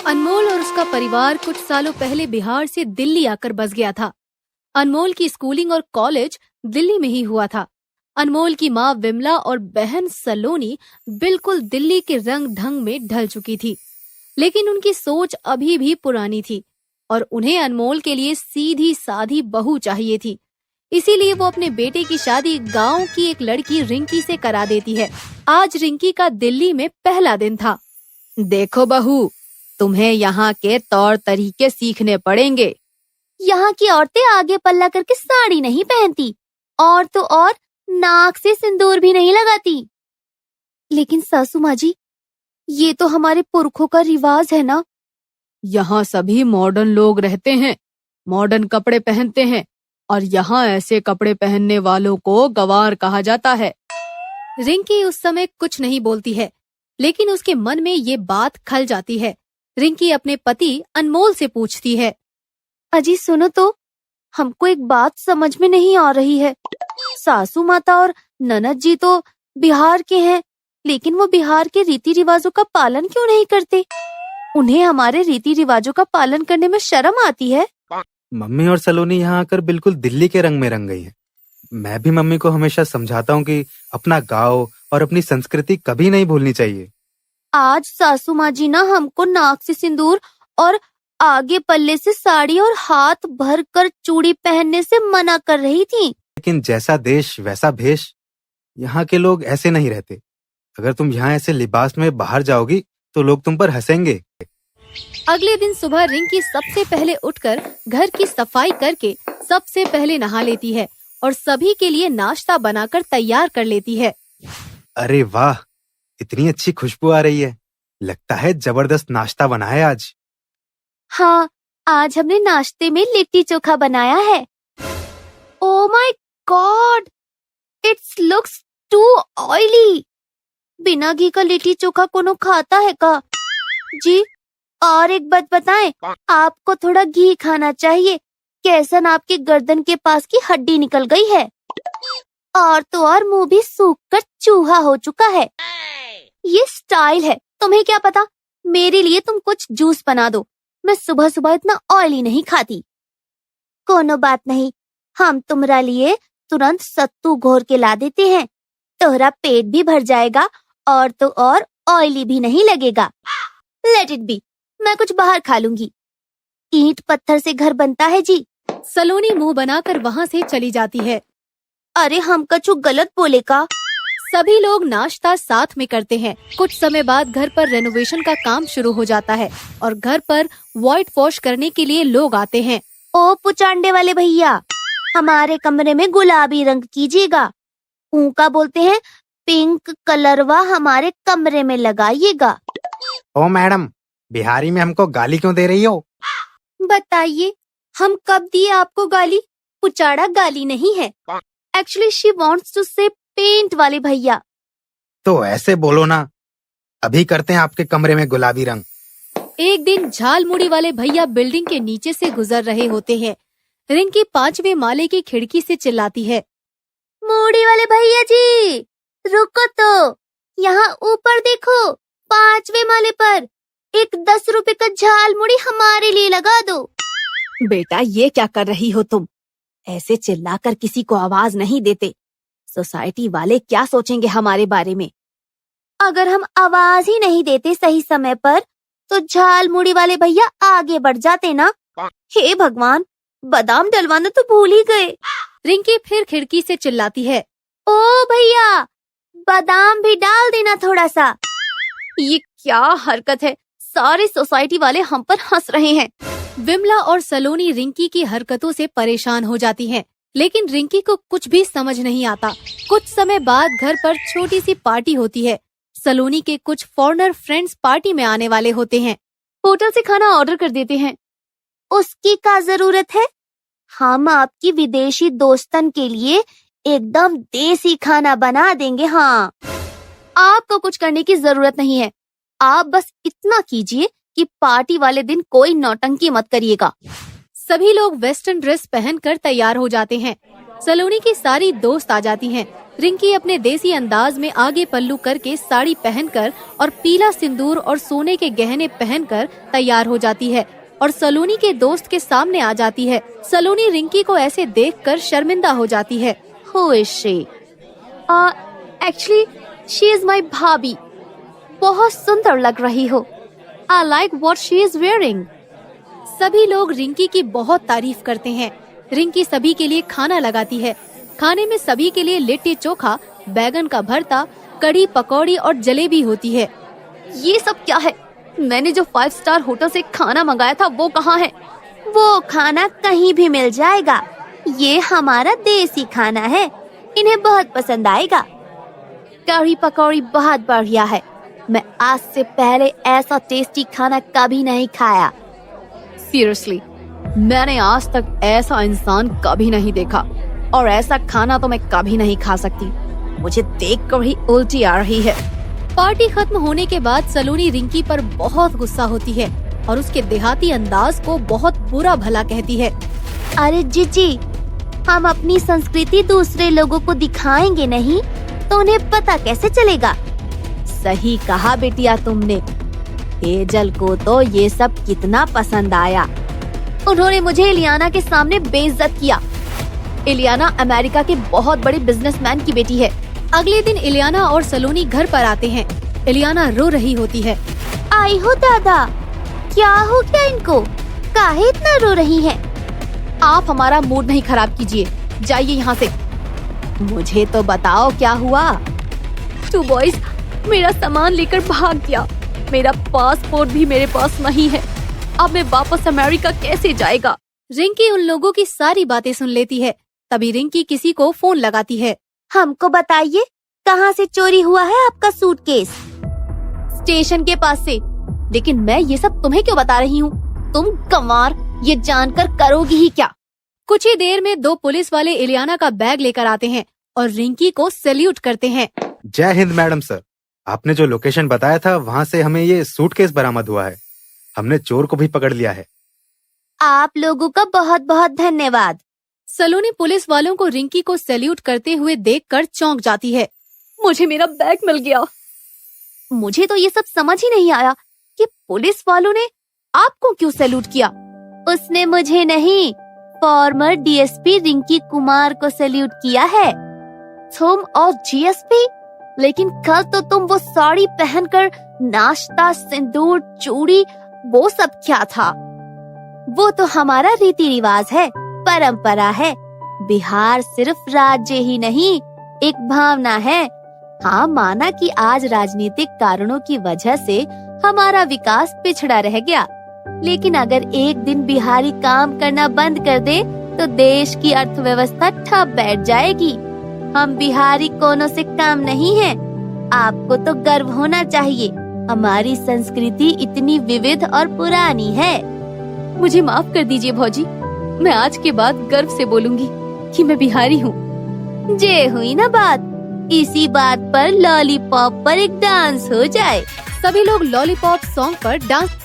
अनमोल और उसका परिवार कुछ सालों पहले बिहार से दिल्ली आकर बस गया था। अनमोल की स्कूलिंग और कॉलेज दिल्ली में ही हुआ था। अनमोल की माँ विमला और बहन सलोनी बिल्कुल दिल्ली के रंग ढंग में ढल चुकी थी, लेकिन उनकी सोच अभी भी पुरानी थी और उन्हें अनमोल के लिए सीधी साधी बहू चाहिए थी। इसीलिए वो अपने बेटे की शादी गांव की एक लड़की रिंकी से करा देती है। आज रिंकी का दिल्ली में पहला दिन था। देखो बहू, तुम्हें यहाँ के तौर तरीके सीखने पड़ेंगे। यहाँ की औरतें आगे पल्ला करके साड़ी नहीं पहनती और तो और नाक से सिंदूर भी नहीं लगाती। लेकिन सासू माँ जी, ये तो हमारे पुरखों का रिवाज है ना। यहाँ सभी मॉडर्न लोग रहते हैं, मॉडर्न कपड़े पहनते हैं और यहाँ ऐसे कपड़े पहनने वालों को गंवार कहा जाता है। रिंकी उस समय कुछ नहीं बोलती है, लेकिन उसके मन में ये बात खल जाती है। रिंकी अपने पति अनमोल से पूछती है, अजी सुनो तो, हमको एक बात समझ में नहीं आ रही है। सासू माता और ननद जी तो बिहार के हैं, लेकिन वो बिहार के रीति रिवाजों का पालन क्यों नहीं करते? उन्हें हमारे रीति रिवाजों का पालन करने में शर्म आती है। मम्मी और सलोनी यहाँ आकर बिल्कुल दिल्ली के रंग में रंग गई है। मैं भी मम्मी को हमेशा समझाता हूँ कि अपना गाँव और अपनी संस्कृति कभी नहीं भूलनी चाहिए। आज सासू माँ जी ना हमको नाक से सिंदूर और आगे पल्ले से साड़ी और हाथ भर कर चूड़ी पहनने से मना कर रही थी। लेकिन जैसा देश वैसा भेष, यहाँ के लोग ऐसे नहीं रहते। अगर तुम यहाँ ऐसे लिबास में बाहर जाओगी तो लोग तुम पर हंसेंगे। अगले दिन सुबह रिंकी सबसे पहले उठकर घर की सफाई करके सबसे पहले नहा लेती है और सभी के लिए नाश्ता बनाकर तैयार कर लेती है। अरे वाह, इतनी अच्छी खुशबू आ रही है। लगता है जबरदस्त नाश्ता बना है आज। हाँ, आज हमने नाश्ते में लिट्टी चोखा बनाया है। Oh my god, it's looks too oily. बिना घी का लिट्टी चोखा कोनो खाता है का? जी, और एक बात बताएं, आपको थोड़ा घी खाना चाहिए। कैसन आपके गर्दन के पास की हड्डी निकल गई है और तो और मुंह भी सूख कर चूहा हो चुका है। ये स्टाइल है, तुम्हें क्या पता। मेरे लिए तुम कुछ जूस बना दो, मैं सुबह सुबह इतना ऑयली नहीं खाती। कोनो बात नहीं, हम तुम्हारा लिए तुरंत सत्तू घोर के ला देते हैं। तोहरा पेट भी भर जाएगा और तो और ऑयली भी नहीं लगेगा। लेट इट बी, मैं कुछ बाहर खा लूंगी। ईंट पत्थर से घर बनता है जी। सलोनी मुंह बनाकर वहाँ से चली जाती है। अरे हम कछु गलत बोले का? सभी लोग नाश्ता साथ में करते हैं। कुछ समय बाद घर पर रेनोवेशन का काम शुरू हो जाता है और घर पर व्हाइट वॉश करने के लिए लोग आते हैं। ओ पुचांडे वाले भैया, हमारे कमरे में गुलाबी रंग कीजिएगा। ऊका बोलते हैं पिंक कलरवा हमारे कमरे में लगाइएगा। ओ मैडम, बिहारी में हमको गाली क्यों दे रही हो? बताइए, हम कब दिए आपको गाली? पुचाड़ा गाली नहीं है। एक्चुअली शी वांट्स टू से पेंट वाले भैया। तो ऐसे बोलो ना, अभी करते हैं आपके कमरे में गुलाबी रंग। एक दिन झालमुड़ी वाले भैया बिल्डिंग के नीचे से गुजर रहे होते हैं। रिंकी 5वें माले की खिड़की से चिल्लाती है, मूड़ी वाले भैया जी, रुको तो, यहाँ ऊपर देखो, 5वें माले पर एक 10 रुपए का झालमुड़ी हमारे लिए लगा दो। बेटा ये क्या कर रही हो तुम? ऐसे चिल्लाकर किसी को आवाज नहीं देते। सोसाइटी वाले क्या सोचेंगे हमारे बारे में? अगर हम आवाज ही नहीं देते सही समय पर तो झालमुड़ी वाले भैया आगे बढ़ जाते ना। हे भगवान, बादाम डलवाना तो भूल ही गए। रिंकी फिर खिड़की से चिल्लाती है, ओ भैया, बादाम भी डाल देना थोड़ा सा। ये क्या हरकत है? सारे सोसाइटी वाले हम पर हंस रहे हैं। विमला और सलोनी रिंकी की हरकतों से परेशान हो जाती हैं, लेकिन रिंकी को कुछ भी समझ नहीं आता। कुछ समय बाद घर पर छोटी सी पार्टी होती है। सलोनी के कुछ फॉरेनर फ्रेंड्स पार्टी में आने वाले होते हैं। होटल से खाना ऑर्डर कर देते हैं। उसकी क्या जरूरत है? हम आपकी विदेशी दोस्तन के लिए एकदम देसी खाना बना देंगे। हाँ, आपको कुछ करने की जरूरत नहीं है। आप बस इतना कीजिए कि पार्टी वाले दिन कोई नौटंकी मत करिएगा। सभी लोग वेस्टर्न ड्रेस पहनकर तैयार हो जाते हैं। सलोनी की सारी दोस्त आ जाती हैं। रिंकी अपने देसी अंदाज में आगे पल्लू करके साड़ी पहनकर और पीला सिंदूर और सोने के गहने पहनकर तैयार हो जाती है और सलोनी के दोस्त के सामने आ जाती है। सलोनी रिंकी को ऐसे देखकर शर्मिंदा हो जाती है। Who is she? Actually, she is my भाभी। बहुत सुंदर लग रही हो। I like what she is wearing। सभी लोग रिंकी की बहुत तारीफ करते हैं। रिंकी सभी के लिए खाना लगाती है। खाने में सभी के लिए लिट्टी चोखा, बैगन का भरता, कड़ी पकौड़ी और जलेबी होती है। ये सब क्या है? मैंने जो 5 स्टार होटल से खाना मंगाया था वो कहाँ है? वो खाना कहीं भी मिल जाएगा। ये हमारा देसी खाना है, इन्हें बहुत पसंद आएगा। कड़ी पकौड़ी बहुत बढ़िया है। मैं आज से पहले ऐसा टेस्टी खाना कभी नहीं खाया। सीरियसली, मैंने आज तक ऐसा इंसान कभी नहीं देखा और ऐसा खाना तो मैं कभी नहीं खा सकती। मुझे देखकर ही उल्टी आ रही है। पार्टी खत्म होने के बाद सलोनी रिंकी पर बहुत गुस्सा होती है और उसके देहाती अंदाज को बहुत बुरा भला कहती है। अरे जीजी, हम अपनी संस्कृति दूसरे लोगों को दिखाएंगे नहीं तो उन्हें पता कैसे चलेगा? सही कहा बेटिया तुमने। हेजल को तो ये सब कितना पसंद आया। उन्होंने मुझे इलियाना के सामने बेइज्जत किया। इलियाना अमेरिका के बहुत बड़े बिजनेसमैन की बेटी है। अगले दिन इलियाना और सलोनी घर पर आते हैं। इलियाना रो रही होती है। आई हो दादा, क्या हो गया इनको? काहे इतना रो रही हैं? आप हमारा मूड नहीं खराब कीजिए, जाइए यहाँ से। मुझे तो बताओ क्या हुआ? 2 बॉयज मेरा सामान लेकर भाग गया। मेरा पासपोर्ट भी मेरे पास नहीं है। अब मैं वापस अमेरिका कैसे जाएगा? रिंकी उन लोगों की सारी बातें सुन लेती है। तभी रिंकी किसी को फोन लगाती है। हमको बताइए, कहाँ से चोरी हुआ है आपका सूटकेस? स्टेशन के पास से। लेकिन मैं ये सब तुम्हें क्यों बता रही हूँ? तुम गंवार, ये जानकर करोगी ही क्या? कुछ ही देर में 2 पुलिस वाले इलियाना का बैग लेकर आते हैं और रिंकी को सैल्यूट करते हैं। जय हिंद मैडम सर, आपने जो लोकेशन बताया था वहाँ से हमें ये सूटकेस बरामद हुआ है। हमने चोर को भी पकड़ लिया है। आप लोगों का बहुत बहुत धन्यवाद। सलोनी पुलिस वालों को रिंकी को सैल्यूट करते हुए देखकर चौंक जाती है। मुझे मेरा बैग मिल गया। मुझे तो ये सब समझ ही नहीं आया कि पुलिस वालों ने आपको क्यों सैल्यूट किया। उसने मुझे नहीं, फॉर्मर डीएसपी रिंकी कुमार को सैल्यूट किया है। तुम और जीएसपी? लेकिन कल तो तुम वो साड़ी पहनकर नाश्ता, सिंदूर, चूड़ी, वो सब क्या था? वो तो हमारा रीति रिवाज है, परंपरा है। बिहार सिर्फ राज्य ही नहीं, एक भावना है। हाँ, माना कि आज राजनीतिक कारणों की वजह से हमारा विकास पिछड़ा रह गया, लेकिन अगर एक दिन बिहारी काम करना बंद कर दे तो देश की अर्थव्यवस्था ठप बैठ जाएगी। हम बिहारी कोनों से कम नहीं हैं। आपको तो गर्व होना चाहिए। हमारी संस्कृति इतनी विविध और पुरानी है। मुझे माफ कर दीजिए भौजी, मैं आज के बाद गर्व से बोलूंगी कि मैं बिहारी हूँ। जे हुई ना बात। इसी बात पर लॉलीपॉप पर एक डांस हो जाए। सभी लोग लॉलीपॉप सॉन्ग पर डांस